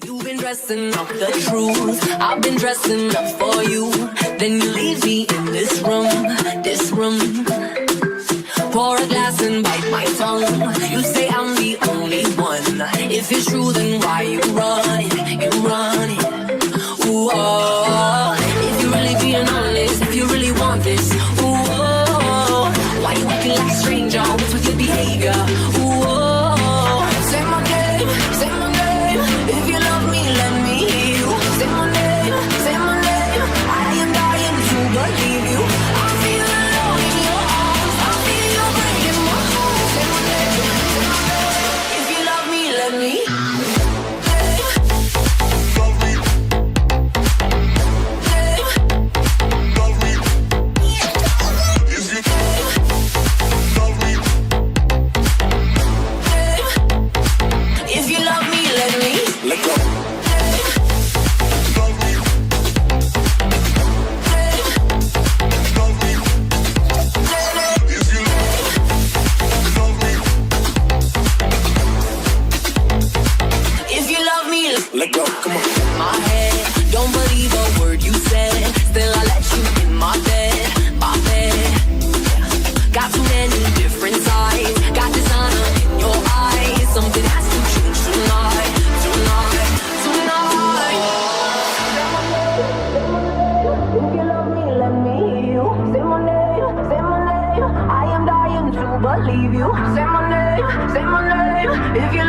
You've been dressing up the truth, I've been dressing up for you. Then you leave me in this room, this room. Pour a glass and bite my tongue. You say I'm the only one. If it's true, then why you run it, you run it. Ooh, oh. If you're really being honest, if you really want this, ooh, oh. Why you acting like a stranger? What's with your behavior? Ooh, oh. Say my name, say my name. If you love me, let me hear you. Say my name, say my name. I am dying to believe you. I feel alone in your arms. I feel you breaking my heart. Say my name, say my name. If you love me, let me. Let go, come on. My head, don't believe a word you said. Still I let you in my bed, my bed. Got too many different sides. Got dishonor in your eyes. Something has to change tonight, tonight, tonight. If you love me, let me hear you. Say my name, say my name. I am dying to believe you. Say my name, say my name. If you